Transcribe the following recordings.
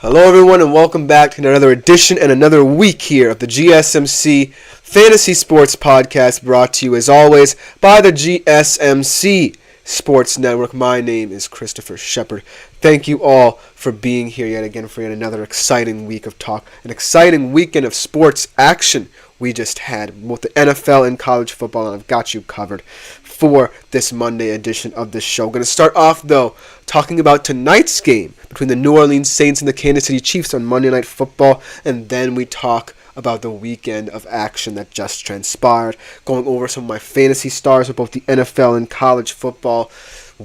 Hello everyone and welcome back to another edition and another week here of the GSMC Fantasy Sports Podcast, brought to you as always by the GSMC Sports Network. My name is Christopher Shepard. Thank you all for being here yet again for yet another exciting week of talk, an exciting weekend of sports action we just had, both the NFL and college football, and I've got you covered for this Monday edition of the show. Going to start off, though, talking about tonight's game between the New Orleans Saints and the Kansas City Chiefs on Monday Night Football, and then we talk about the weekend of action that just transpired, going over some of my fantasy stars of both the NFL and college football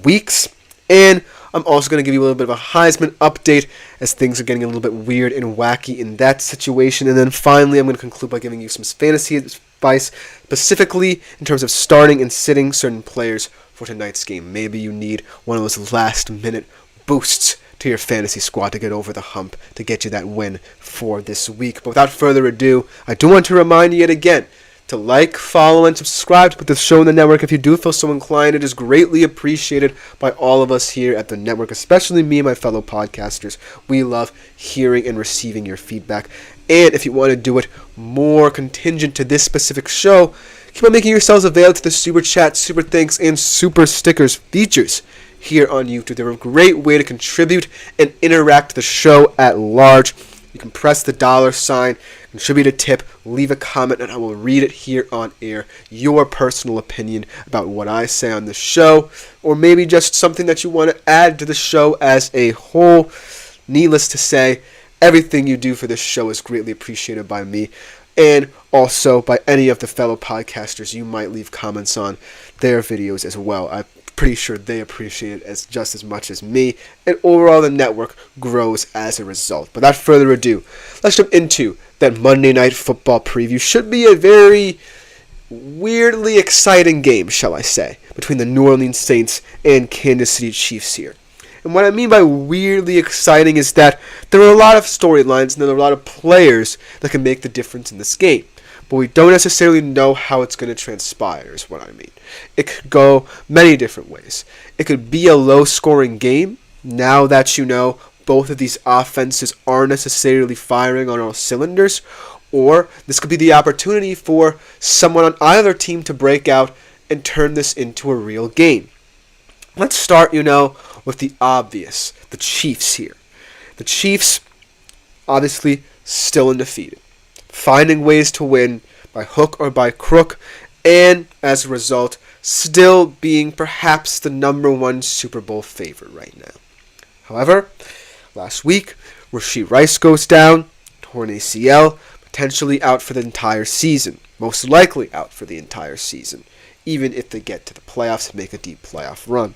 weeks, and I'm also going to give you a little bit of a Heisman update as things are getting a little bit weird and wacky in that situation. And then finally, I'm going to conclude by giving you some fantasy advice, specifically in terms of starting and sitting certain players for tonight's game. Maybe you need one of those last-minute boosts to your fantasy squad to get over the hump, to get you that win for this week. But without further ado, I do want to remind you yet again to like, follow, and subscribe to put this show in the network if you do feel so inclined. It is greatly appreciated by all of us here at the network, especially me and my fellow podcasters. We love hearing and receiving your feedback. And if you want to do it more contingent to this specific show, keep on making yourselves available to the Super Chat, Super Thanks, and Super Stickers features here on YouTube. They're a great way to contribute and interact with the show at large. You can press the $sign, contribute a tip, leave a comment, and I will read it here on air. Your personal opinion about what I say on the show, or maybe just something that you want to add to the show as a whole. Needless to say, everything you do for this show is greatly appreciated by me, and also by any of the fellow podcasters you might leave comments on their videos as well. I'm pretty sure they appreciate it just as much as me, and overall the network grows as a result. But without further ado, let's jump into that Monday Night Football preview. Should be a very weirdly exciting game, shall I say, between the New Orleans Saints and Kansas City Chiefs here. And what I mean by weirdly exciting is that there are a lot of storylines and there are a lot of players that can make the difference in this game. But we don't necessarily know how it's going to transpire, is what I mean. It could go many different ways. It could be a low-scoring game, now that you know both of these offenses aren't necessarily firing on all cylinders, or this could be the opportunity for someone on either team to break out and turn this into a real game. Let's start, with the obvious, the Chiefs here. The Chiefs, obviously, still undefeated, finding ways to win by hook or by crook, and as a result, still being perhaps the number one Super Bowl favorite right now. However, last week, Rashee Rice goes down, torn ACL, potentially out for the entire season, most likely out for the entire season, even if they get to the playoffs and make a deep playoff run.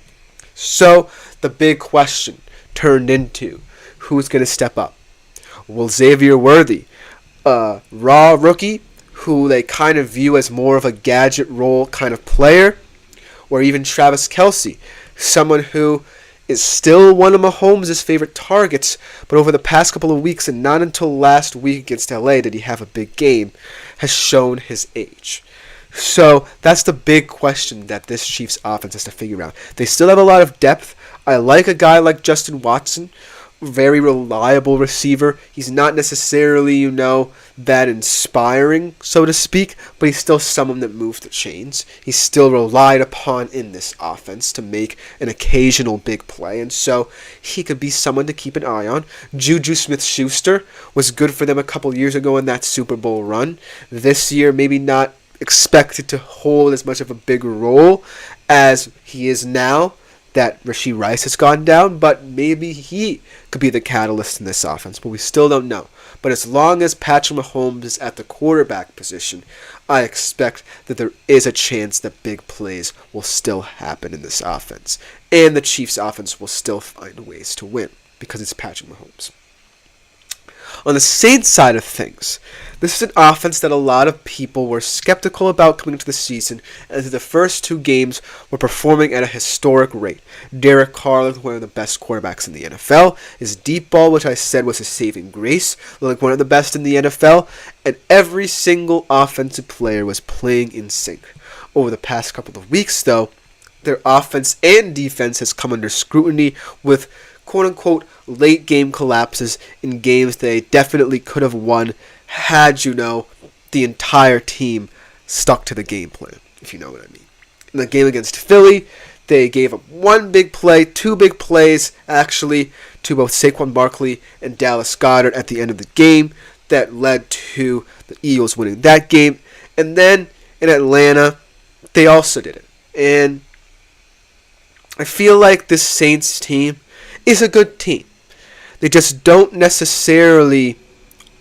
So, the big question turned into, who's going to step up? Will Xavier Worthy, a raw rookie who they kind of view as more of a gadget role kind of player, or even Travis Kelce, someone who is still one of Mahomes' favorite targets, but over the past couple of weeks, and not until last week against LA did he have a big game, has shown his age. So that's the big question that this Chiefs offense has to figure out. They still have a lot of depth. I like a guy like Justin Watson, very reliable receiver. He's not necessarily, that inspiring, so to speak, but he's still someone that moves the chains. He's still relied upon in this offense to make an occasional big play, and so he could be someone to keep an eye on. Juju Smith-Schuster was good for them a couple years ago in that Super Bowl run. This year, maybe not expected to hold as much of a big role as he is now that Rashee Rice has gone down, but maybe he could be the catalyst in this offense, but we still don't know. But as long as Patrick Mahomes is at the quarterback position, I expect that there is a chance that big plays will still happen in this offense, and the Chiefs offense will still find ways to win because it's Patrick Mahomes. On the Saints side of things, this is an offense that a lot of people were skeptical about coming into the season, and through the first two games were performing at a historic rate. Derek Carr looked one of the best quarterbacks in the NFL. His deep ball, which I said was his saving grace, looked like one of the best in the NFL, and every single offensive player was playing in sync. Over the past couple of weeks, though, their offense and defense has come under scrutiny with quote-unquote late game collapses in games they definitely could have won had, the entire team stuck to the game plan, if you know what I mean. In the game against Philly, they gave up two big plays, actually, to both Saquon Barkley and Dallas Goedert at the end of the game that led to the Eagles winning that game. And then in Atlanta, they also did it. And I feel like this Saints team is a good team. They just don't necessarily,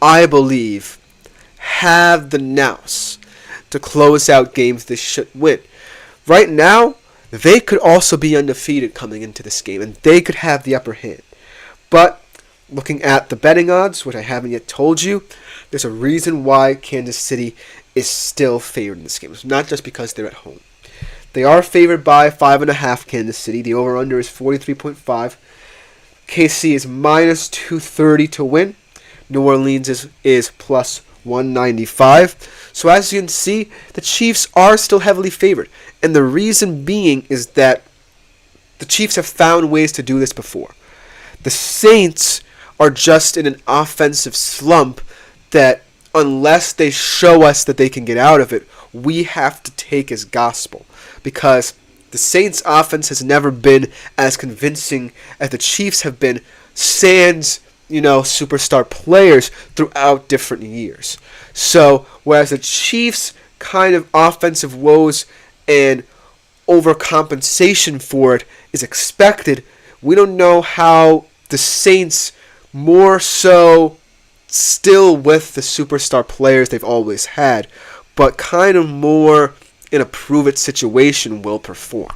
I believe, have the nous to close out games they should win. Right now, they could also be undefeated coming into this game, and they could have the upper hand. But looking at the betting odds, which I haven't yet told you, there's a reason why Kansas City is still favored in this game. It's not just because they're at home. They are favored by 5.5 Kansas City. The over-under is 43.5. KC is minus 230 to win. New Orleans is plus 195. So as you can see, the Chiefs are still heavily favored. And the reason being is that the Chiefs have found ways to do this before. The Saints are just in an offensive slump that unless they show us that they can get out of it, we have to take as gospel. Because the Saints' offense has never been as convincing as the Chiefs have been, sans, superstar players throughout different years. So, whereas the Chiefs' kind of offensive woes and overcompensation for it is expected, we don't know how the Saints, more so still with the superstar players they've always had, but kind of more in a prove-it situation, will perform,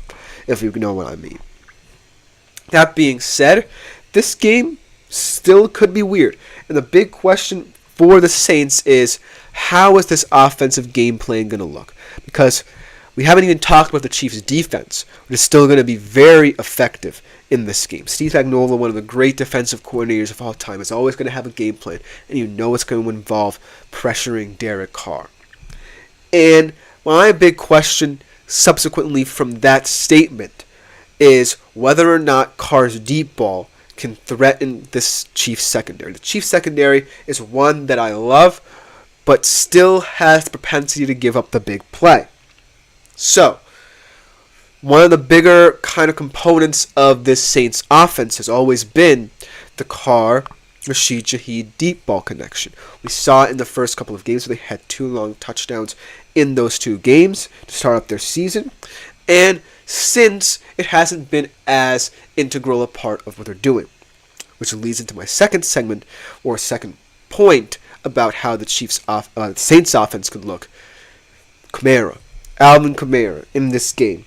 if you know what I mean. That being said, this game still could be weird. And the big question for the Saints is, how is this offensive game plan going to look? Because we haven't even talked about the Chiefs' defense, which is still going to be very effective in this game. Steve Spagnuolo, one of the great defensive coordinators of all time, is always going to have a game plan, and it's going to involve pressuring Derek Carr. And my big question subsequently from that statement is whether or not Carr's deep ball can threaten this Chiefs secondary. The Chiefs secondary is one that I love, but still has the propensity to give up the big play. So, one of the bigger kind of components of this Saints offense has always been the Carr Rashid Shaheed deep ball connection. We saw it in the first couple of games where they had 2 long touchdowns in those 2 games to start up their season. And since, it hasn't been as integral a part of what they're doing. Which leads into my second segment, or second point, about how the Saints offense could look. Alvin Kamara, in this game.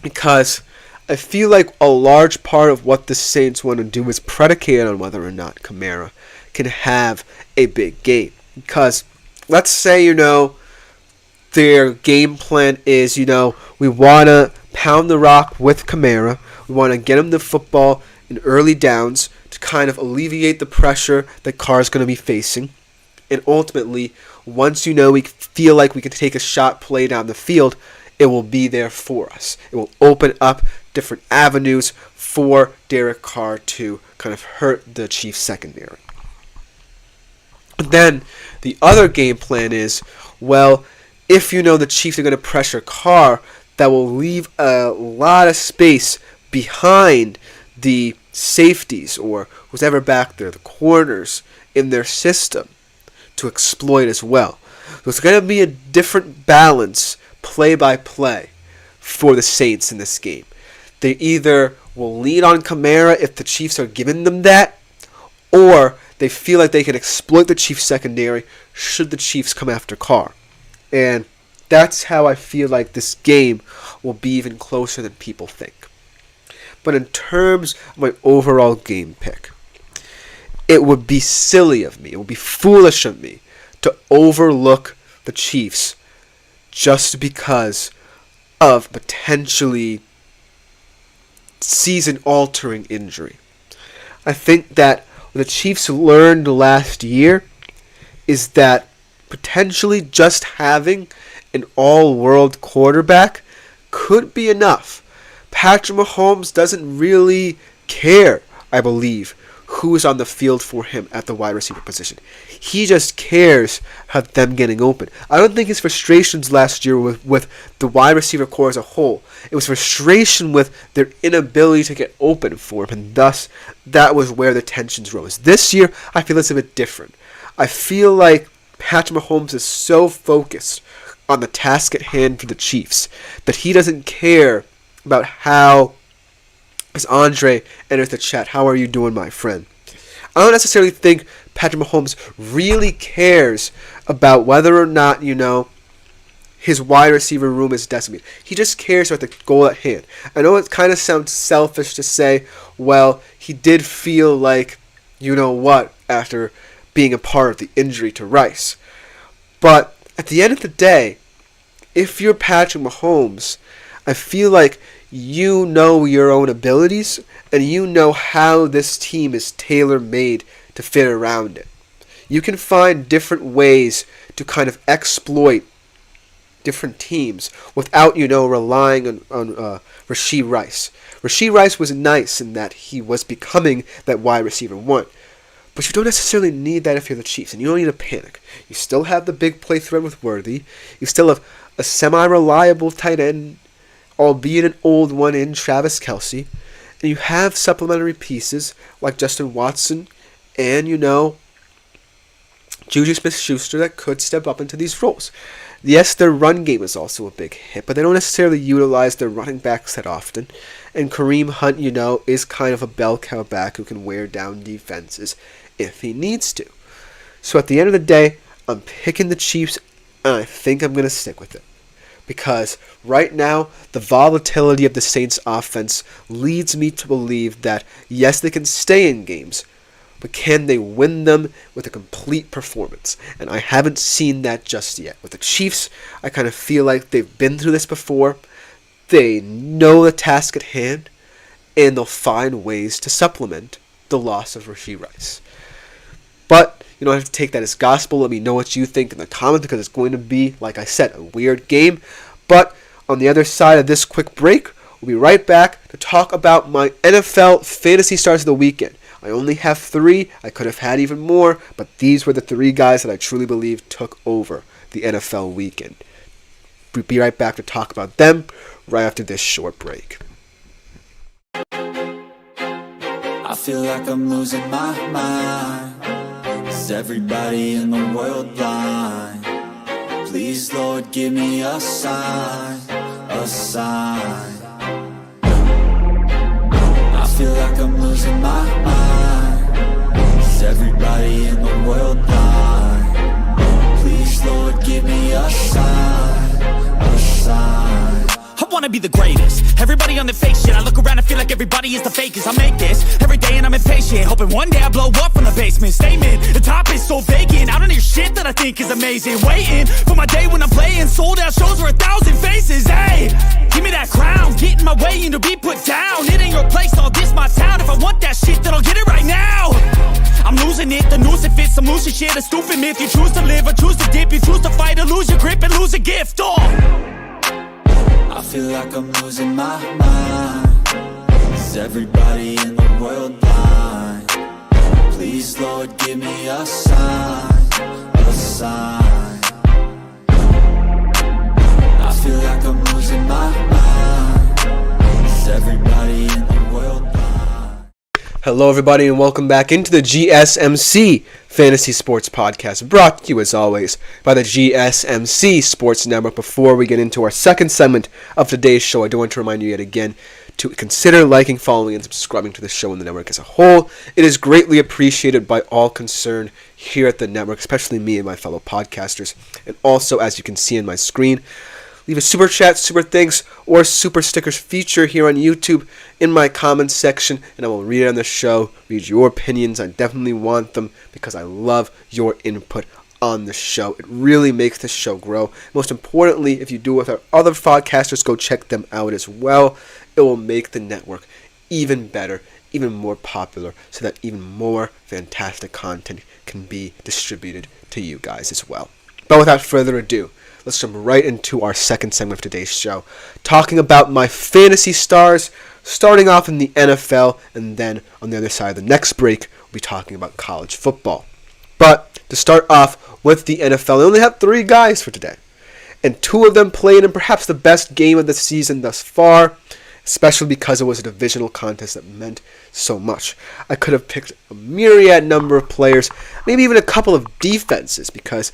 Because I feel like a large part of what the Saints want to do is predicated on whether or not Kamara can have a big game. Because let's say, their game plan is, we want to pound the rock with Kamara. We want to get him the football in early downs to kind of alleviate the pressure that Carr's going to be facing. And ultimately, once we feel like we can take a shot play down the field, it will be there for us. It will open up different avenues for Derek Carr to kind of hurt the Chiefs secondary. But then the other game plan is, if the Chiefs are going to pressure Carr, that will leave a lot of space behind the safeties or who's ever back there, the corners in their system to exploit as well. So it's going to be a different balance play by play for the Saints in this game. They either will lean on Kamara if the Chiefs are giving them that, or they feel like they can exploit the Chiefs secondary should the Chiefs come after Carr. And that's how I feel like this game will be even closer than people think. But in terms of my overall game pick, it would be silly of me, it would be foolish of me to overlook the Chiefs just because of potentially season-altering injury. I think that what the Chiefs learned last year is that potentially just having an all-world quarterback could be enough. Patrick Mahomes doesn't really care, I believe, who is on the field for him at the wide receiver position. He just cares about them getting open. I don't think his frustrations last year with the wide receiver core as a whole. It was frustration with their inability to get open for him, and thus that was where the tensions rose. This year, I feel it's a bit different. I feel like Patrick Mahomes is so focused on the task at hand for the Chiefs that he doesn't care about how, as Andre enters the chat, how are you doing, my friend? I don't necessarily think Patrick Mahomes really cares about whether or not, his wide receiver room is decimated. He just cares about the goal at hand. I know it kind of sounds selfish to say, well, he did feel like, after being a part of the injury to Rice. But at the end of the day, if you're Patrick Mahomes, I feel like you know your own abilities and you know how this team is tailor-made to fit around it. You can find different ways to kind of exploit different teams without, relying on Rashee Rice. Rashee Rice was nice in that he was becoming that wide receiver one. But you don't necessarily need that if you're the Chiefs, and you don't need to panic. You still have the big play threat with Worthy. You still have a semi-reliable tight end, albeit an old one, in Travis Kelce. And you have supplementary pieces like Justin Watson and, Juju Smith-Schuster that could step up into these roles. Yes, their run game is also a big hit, but they don't necessarily utilize their running backs that often. And Kareem Hunt, is kind of a bell cow back who can wear down defenses if he needs to. So at the end of the day, I'm picking the Chiefs, and I think I'm going to stick with it. Because right now, the volatility of the Saints offense leads me to believe that, yes, they can stay in games, but can they win them with a complete performance? And I haven't seen that just yet. With the Chiefs, I kind of feel like they've been through this before. They know the task at hand, and they'll find ways to supplement the loss of Rashee Rice. But you don't have to take that as gospel. Let me know what you think in the comments, because it's going to be, like I said, a weird game. But on the other side of this quick break, we'll be right back to talk about my NFL fantasy stars of the weekend. I only have 3. I could have had even more, but these were the 3 guys that I truly believe took over the NFL weekend. We'll be right back to talk about them right after this short break. I feel like I'm losing my mind. Is everybody in the world blind? Please, Lord, give me a sign, a sign. I feel like I'm losing my mind. Is everybody in the world blind? Please, Lord, give me a sign, a sign. I wanna be the greatest. Everybody on the fake shit. I look around and feel like everybody is the fakest. I make this every day and I'm impatient, hoping one day I blow up from the basement. Statement, the top is so vacant. I don't hear shit that I think is amazing. Waiting for my day when I'm playing sold out shows for 1,000 faces. Hey, give me that crown, get in my way and to be put down. It ain't your place, all this my town. If I want that shit, then I'll get it right now. I'm losing it, the noose it fits, some losing shit, a stupid myth. You choose to live or choose to dip, you choose to fight or lose your grip and lose a gift. I feel like I'm losing my mind. Is everybody in the world blind? Please, Lord, give me a sign, a sign. I feel like I'm losing my mind. Is everybody in the world blind? Hello, everybody, and welcome back into the GSMC Fantasy Sports Podcast, brought to you, as always, by the GSMC Sports Network. Before we get into our second segment of today's show, I do want to remind you yet again to consider liking, following, and subscribing to the show and the network as a whole. It is greatly appreciated by all concerned here at the network, especially me and my fellow podcasters. And also, as you can see on my screen, leave a super chat, super thanks, or super stickers feature here on YouTube in my comments section, and I will read it on the show, read your opinions. I definitely want them because I love your input on the show. It really makes the show grow. Most importantly, if you do it with our other podcasters, go check them out as well. It will make the network even better, even more popular, so that even more fantastic content can be distributed to you guys as well. But without further ado, let's jump right into our second segment of today's show, talking about my fantasy stars, starting off in the NFL, and then on the other side of the next break, we'll be talking about college football. But to start off with the NFL, they only have 3 guys for today, and 2 of them played in perhaps the best game of the season thus far, especially because it was a divisional contest that meant so much. I could have picked a myriad number of players, maybe even a couple of defenses, because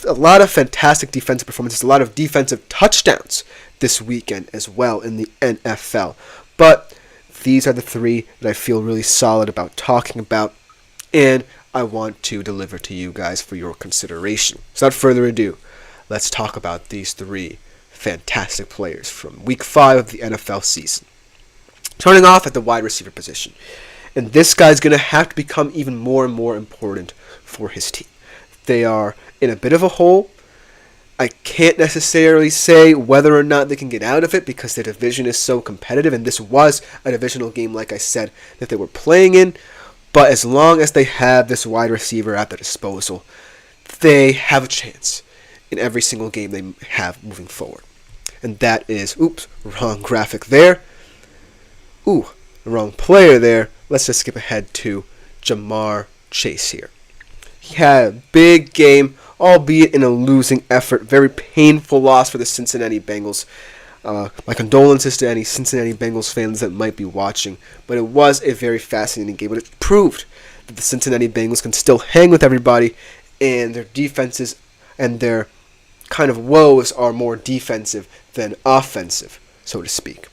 a lot of fantastic defensive performances, a lot of defensive touchdowns this weekend as well in the NFL. But these are the 3 that I feel really solid about talking about, and I want to deliver to you guys for your consideration. So without further ado, let's talk about these 3 fantastic players from Week 5 of the NFL season. Starting off at the wide receiver position. And this guy's going to have to become even more and more important for his team. They are in a bit of a hole. I can't necessarily say whether or not they can get out of it because their division is so competitive, and this was a divisional game, like I said, that they were playing in. But as long as they have this wide receiver at their disposal, they have a chance in every single game they have moving forward. And that is, wrong graphic there. Wrong player there. Let's just skip ahead to Jamar Chase here. He had a big game, albeit in a losing effort. Very painful loss for the Cincinnati Bengals. My condolences to any Cincinnati Bengals fans that might be watching. But it was a very fascinating game. But it proved that the Cincinnati Bengals can still hang with everybody, and their defenses and their kind of woes are more defensive than offensive, so to speak.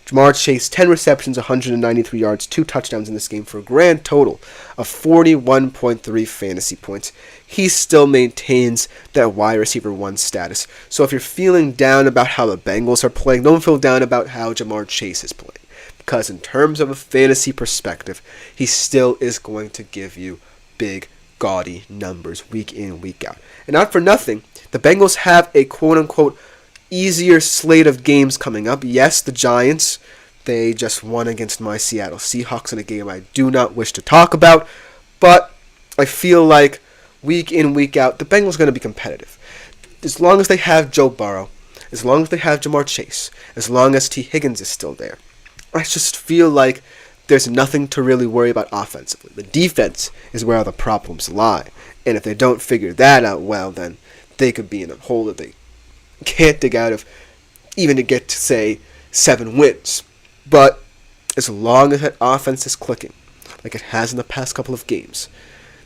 Jamar Chase, 10 receptions, 193 yards, 2 touchdowns in this game for a grand total of 41.3 fantasy points. He still maintains that wide receiver 1 status. So if you're feeling down about how the Bengals are playing, don't feel down about how Jamar Chase is playing. Because in terms of a fantasy perspective, he still is going to give you big, gaudy numbers week in, week out. And not for nothing, the Bengals have a quote-unquote easier slate of games coming up. Yes, the Giants, they just won against my Seattle Seahawks in a game I do not wish to talk about, but I feel like week in, week out, the Bengals are going to be competitive. As long as they have Joe Burrow, as long as they have Jamar Chase, as long as T. Higgins is still there, I just feel like there's nothing to really worry about offensively. The defense is where the problems lie, and if they don't figure that out well, then they could be in a hole that they can't dig out of, even to get to, say, 7 wins. But as long as that offense is clicking, like it has in the past couple of games,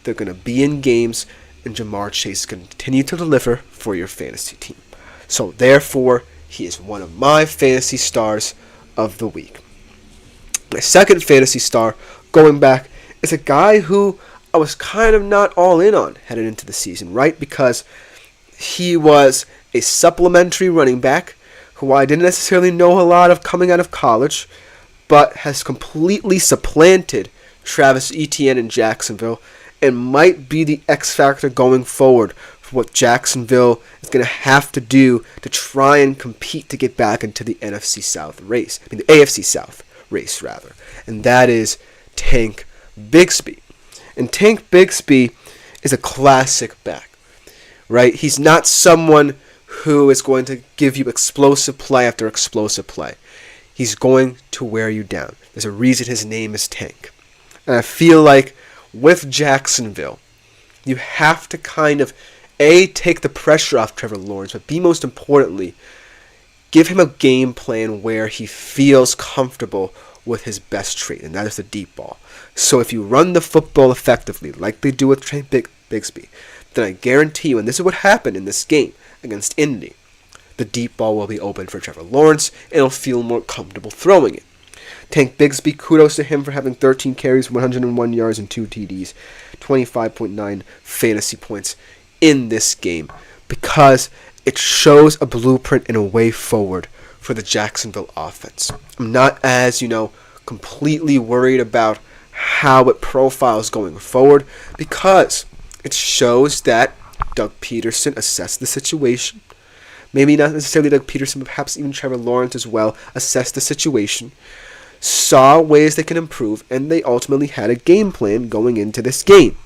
they're going to be in games, and Jamar Chase is going to continue to deliver for your fantasy team. So therefore, he is one of my fantasy stars of the week. My second fantasy star, going back, is a guy who I was kind of not all in on headed into the season, right? Because he was a supplementary running back who I didn't necessarily know a lot of coming out of college, but has completely supplanted Travis Etienne in Jacksonville and might be the X factor going forward for what Jacksonville is going to have to do to try and compete to get back into the NFC South race. I mean, the AFC South race, rather. And that is Tank Bigsby. And Tank Bigsby is a classic back, right? He's not someone who is going to give you explosive play after explosive play. He's going to wear you down. There's a reason his name is Tank. And I feel like with Jacksonville, you have to kind of, A, take the pressure off Trevor Lawrence, but B, most importantly, give him a game plan where he feels comfortable with his best trait, and that is the deep ball. So if you run the football effectively, like they do with Tank Bigsby, then I guarantee you, and this is what happened in this game against Indy, the deep ball will be open for Trevor Lawrence, and he'll feel more comfortable throwing it. Tank Bigsby, kudos to him for having 13 carries, 101 yards, and 2 TDs, 25.9 fantasy points in this game, because it shows a blueprint and a way forward for the Jacksonville offense. I'm not as, completely worried about how it profiles going forward, because it shows that Doug Peterson assessed the situation. Maybe not necessarily Doug Peterson, but perhaps even Trevor Lawrence as well assessed the situation, saw ways they can improve, and they ultimately had a game plan going into this game.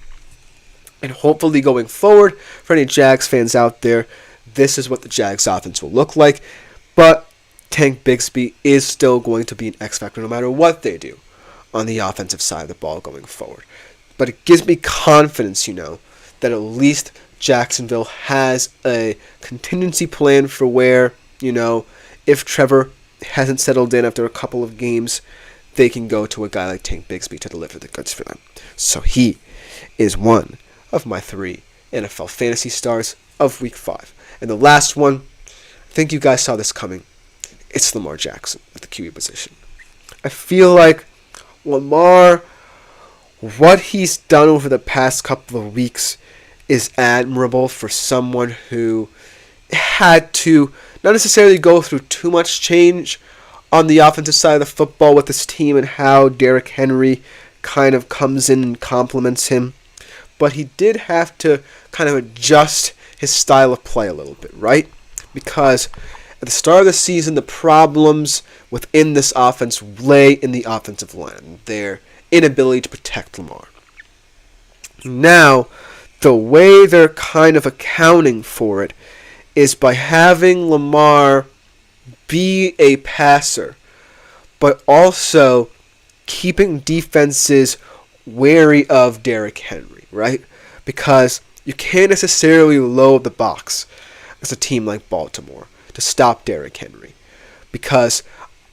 And hopefully going forward, for any Jags fans out there, this is what the Jags offense will look like. But Tank Bigsby is still going to be an X factor no matter what they do on the offensive side of the ball going forward. But it gives me confidence, that at least Jacksonville has a contingency plan for where, if Trevor hasn't settled in after a couple of games, they can go to a guy like Tank Bigsby to deliver the goods for them. So he is one of my 3 NFL fantasy stars of Week 5. And the last one, I think you guys saw this coming. It's Lamar Jackson at the QB position. I feel like Lamar, what he's done over the past couple of weeks is admirable for someone who had to not necessarily go through too much change on the offensive side of the football with this team and how Derrick Henry kind of comes in and complements him. But he did have to kind of adjust his style of play a little bit, right? Because at the start of the season, the problems within this offense lay in the offensive line, their inability to protect Lamar. Now, the way they're kind of accounting for it is by having Lamar be a passer, but also keeping defenses wary of Derrick Henry, right? Because you can't necessarily load the box as a team like Baltimore to stop Derrick Henry. Because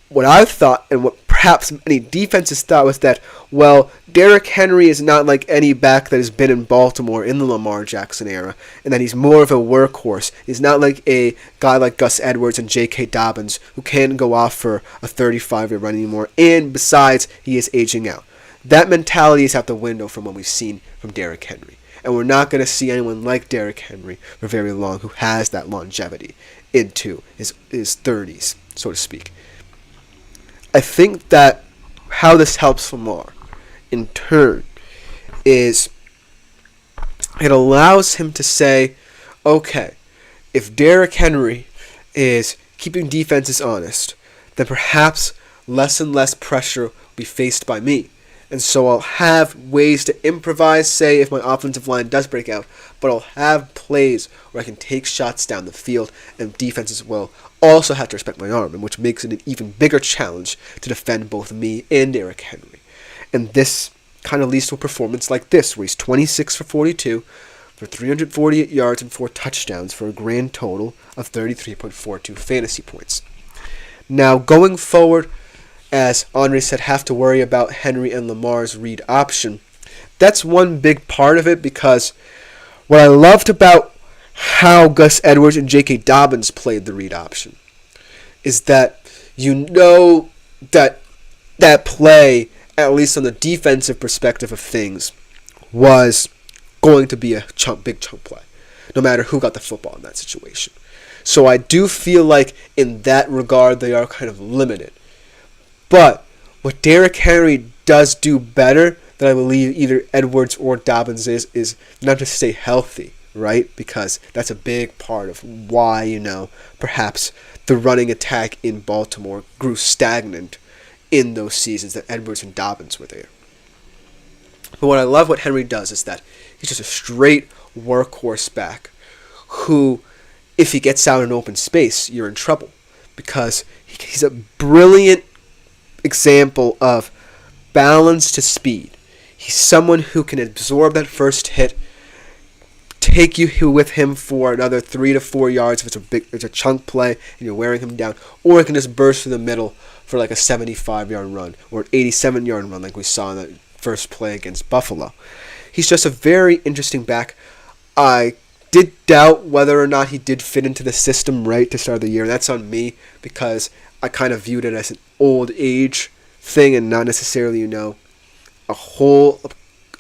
what I thought, and what perhaps many defenses thought, was that, well, Derrick Henry is not like any back that has been in Baltimore in the Lamar Jackson era, and that he's more of a workhorse. He's not like a guy like Gus Edwards and J.K. Dobbins, who can't go off for a 35-year run anymore, and besides, he is aging out. That mentality is out the window from what we've seen from Derrick Henry. And we're not going to see anyone like Derrick Henry for very long who has that longevity into his 30s, so to speak. I think that how this helps Lamar, in turn, is it allows him to say, okay, if Derrick Henry is keeping defenses honest, then perhaps less and less pressure will be faced by me. And so I'll have ways to improvise, say, if my offensive line does break out, but I'll have plays where I can take shots down the field, and defenses will also have to respect my arm, which makes it an even bigger challenge to defend both me and Derrick Henry. And this kind of leads to a performance like this, where he's 26 for 42 for 348 yards and 4 touchdowns for a grand total of 33.42 fantasy points. Now, going forward, as Andre said, have to worry about Henry and Lamar's read option. That's one big part of it, because what I loved about how Gus Edwards and J.K. Dobbins played the read option is that that play, at least on the defensive perspective of things, was going to be a big chunk play, no matter who got the football in that situation. So I do feel like in that regard they are kind of limited. But what Derrick Henry does do better than I believe either Edwards or Dobbins is not to stay healthy, right? Because that's a big part of why, perhaps the running attack in Baltimore grew stagnant in those seasons that Edwards and Dobbins were there. But what I love what Henry does is that he's just a straight workhorse back who, if he gets out in open space, you're in trouble. Because he's a brilliant example of balance to speed. He's someone who can absorb that first hit, take you with him for another 3 to 4 yards if it's a chunk play and you're wearing him down, or he can just burst through the middle for like a 75-yard run or an 87-yard run like we saw in the first play against Buffalo. He's just a very interesting back. I did doubt whether or not he did fit into the system right to start the year, and that's on me because I kind of viewed it as an old age thing and not necessarily, a whole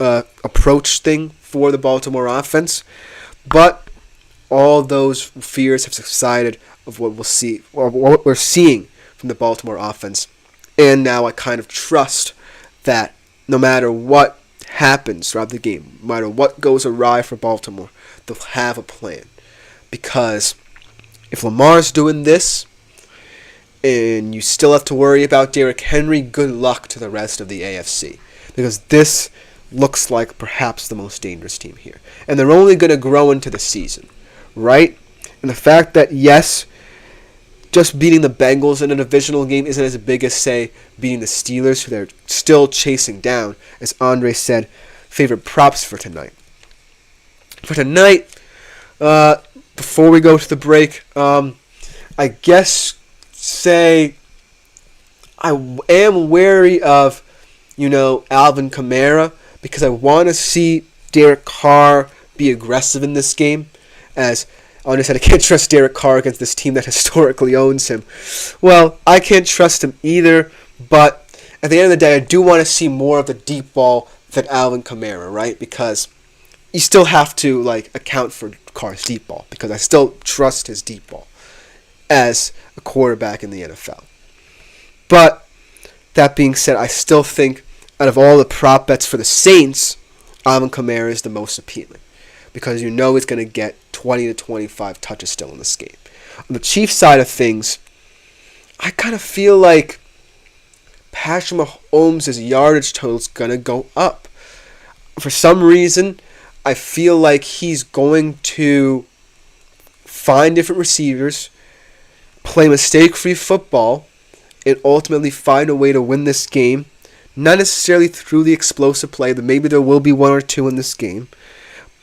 approach thing for the Baltimore offense. But all those fears have subsided of what we'll see, or what we're seeing from the Baltimore offense. And now I kind of trust that no matter what happens throughout the game, no matter what goes awry for Baltimore, they'll have a plan. Because if Lamar's doing this, and you still have to worry about Derrick Henry, good luck to the rest of the AFC. Because this looks like perhaps the most dangerous team here. And they're only going to grow into the season, right? And the fact that, yes, just beating the Bengals in a divisional game isn't as big as, say, beating the Steelers, who they're still chasing down. As Andre said, favorite props for tonight. For tonight, before we go to the break, I guess, say, I am wary of, Alvin Kamara, because I want to see Derek Carr be aggressive in this game, as Andre said, I can't trust Derek Carr against this team that historically owns him. Well, I can't trust him either, but at the end of the day, I do want to see more of the deep ball than Alvin Kamara, right? Because you still have to account for Carr's deep ball, because I still trust his deep ball as a quarterback in the NFL. But that being said, I still think out of all the prop bets for the Saints, Alvin Kamara is the most appealing, because he's going to get 20 to 25 touches still in this game. On the Chiefs side of things, I kind of feel like Patrick Mahomes' yardage total is going to go up. For some reason, I feel like he's going to find different receivers, play mistake-free football, and ultimately find a way to win this game. Not necessarily through the explosive play, but maybe there will be one or two in this game.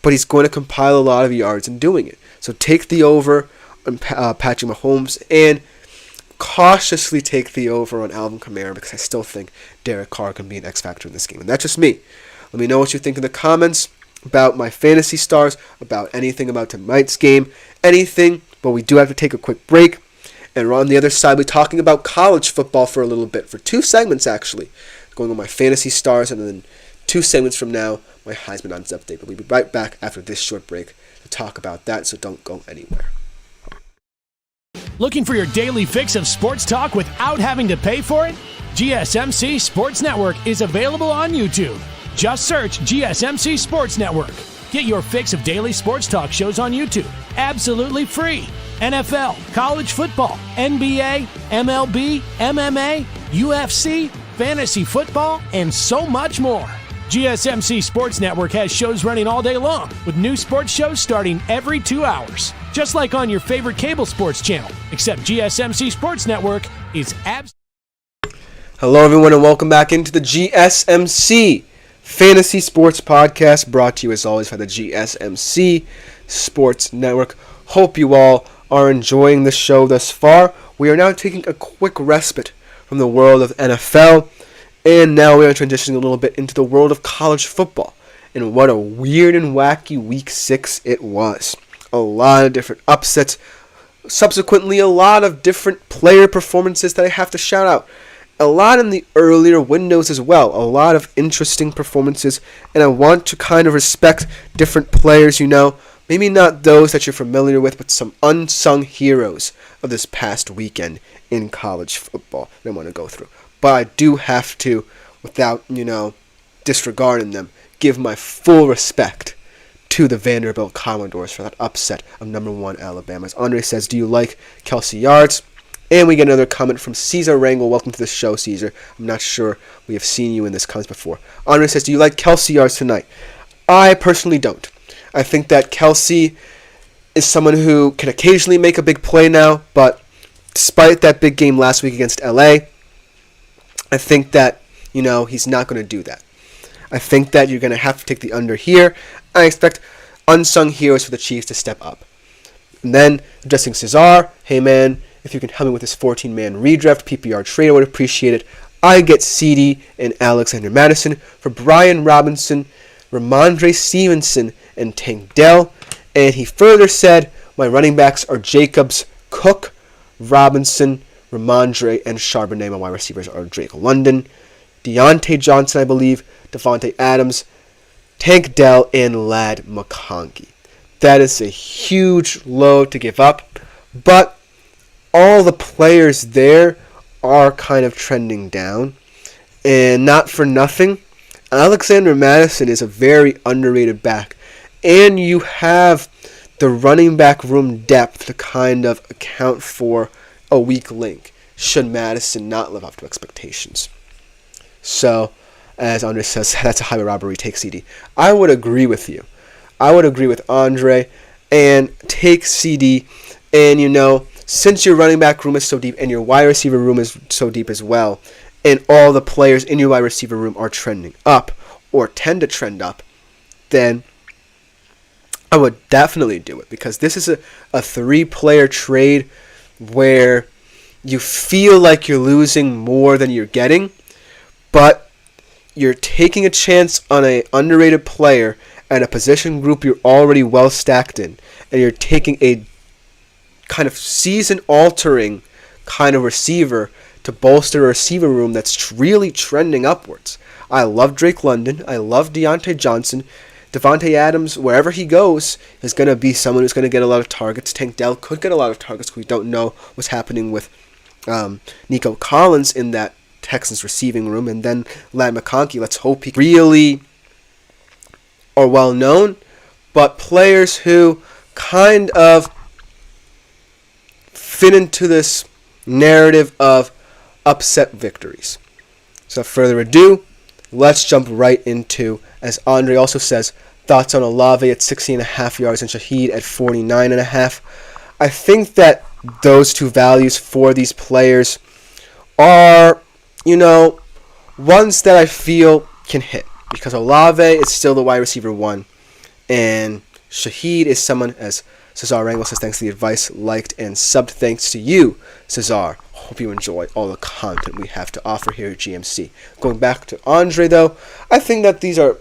But he's going to compile a lot of yards in doing it. So take the over on Patrick Mahomes and cautiously take the over on Alvin Kamara, because I still think Derek Carr can be an X factor in this game. And that's just me. Let me know what you think in the comments about my fantasy stars, about anything about tonight's game, anything. But we do have to take a quick break. And on the other side, we're talking about college football for a little bit, for 2 segments actually. Going on my fantasy stars, and then 2 segments from now, my Heisman odds update. But we'll be right back after this short break to talk about that, so don't go anywhere. Looking for your daily fix of sports talk without having to pay for it? GSMC Sports Network is available on YouTube. Just search GSMC Sports Network. Get your fix of daily sports talk shows on YouTube, absolutely free. NFL, college football, NBA, MLB, MMA, UFC, fantasy football, and so much more. GSMC Sports Network has shows running all day long, with new sports shows starting every 2 hours. Just like on your favorite cable sports channel, except GSMC Sports Network is Hello everyone, and welcome back into the GSMC Fantasy Sports Podcast, brought to you as always by the GSMC Sports Network. Hope you all are enjoying the show thus far. We are now taking a quick respite from the world of NFL, and now we are transitioning a little bit into the world of college football. And what a weird and wacky Week 6 it was. A lot of different upsets. Subsequently, a lot of different player performances that I have to shout out. A lot in the earlier windows as well. A lot of interesting performances. And I want to kind of respect different players, maybe not those that you're familiar with, but some unsung heroes of this past weekend in college football that I want to go through. But I do have to, without, disregarding them, give my full respect to the Vanderbilt Commodores for that upset of number 1 Alabama. As Andre says, do you like Kelsey Yards? And we get another comment from Caesar Rangel. Welcome to the show, Caesar. I'm not sure we have seen you in this comments before. Andre says, do you like Kelsey Yards tonight? I personally don't. I think that Kelsey is someone who can occasionally make a big play now, but despite that big game last week against LA, I think that, he's not going to do that. I think that you're going to have to take the under here. I expect unsung heroes for the Chiefs to step up. And then, addressing Cesar, hey man, if you can help me with this 14-man redraft PPR trade, I would appreciate it. I get CD and Alexander Madison for Brian Robinson, Ramondre Stevenson, and Tank Dell. And he further said, my running backs are Jacobs, Cook, Robinson, Ramondre, and Charbonnet. My wide receivers are Drake London, Deontay Johnson, I believe, Devontae Adams, Tank Dell, and Ladd McConkey. That is a huge load to give up, but all the players there are kind of trending down. And not for nothing, Alexander Madison is a very underrated back. And you have the running back room depth to kind of account for a weak link, should Madison not live up to expectations. So, as Andre says, that's a highway robbery, take CD. I would agree with you. I would agree with Andre and take CD. And, since your running back room is so deep and your wide receiver room is so deep as well, and all the players in your wide receiver room are trending up or tend to trend up, then I would definitely do it, because this is a 3-player trade where you feel like you're losing more than you're getting, but you're taking a chance on an underrated player at a position group you're already well stacked in, and you're taking a kind of season-altering kind of receiver to bolster a receiver room that's really trending upwards. I love Drake London. I love Deontay Johnson. Devontae Adams, wherever he goes, is going to be someone who's going to get a lot of targets. Tank Dell could get a lot of targets. We don't know what's happening with Nico Collins in that Texans receiving room. And then Ladd McConkey, let's hope he really are well known, but players who kind of fit into this narrative of upset victories. So without further ado, let's jump right into, as Andre also says, thoughts on Olave at 60.5 yards and Shaheed at 49.5. I think that those two values for these players are, ones that I feel can hit, because Olave is still the wide receiver 1, and Shaheed is someone, as Cesar Rangel says, thanks to the advice, liked, and subbed. Thanks to you, Cesar. Hope you enjoy all the content we have to offer here at GMC. Going back to Andre, though, I think that these are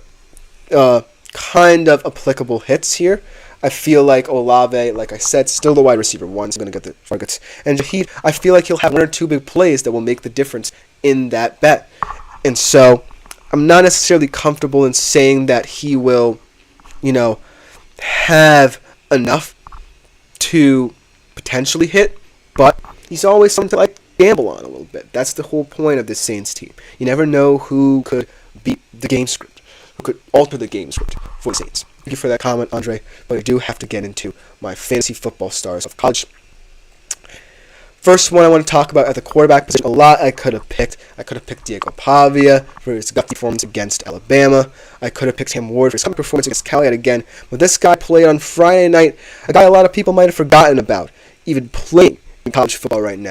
kind of applicable hits here. I feel like Olave, like I said, still the wide receiver 1, so going to get the targets. And Shaheed, I feel like he'll have 1 or 2 big plays that will make the difference in that bet. And so I'm not necessarily comfortable in saying that he will, have enough to potentially hit, but he's always something to like gamble on a little bit. That's the whole point of this Saints team. You never know who could beat the game script, who could alter the game script for the Saints. Thank you for that comment, Andre, but I do have to get into my fantasy football stars of college. First one I want to talk about at the quarterback position, a lot I could have picked. I could have picked Diego Pavia for his gut performance against Alabama. I could have picked Cam Ward for his performance against Cal yet again. But this guy played on Friday night, a guy a lot of people might have forgotten about, even playing in college football right now.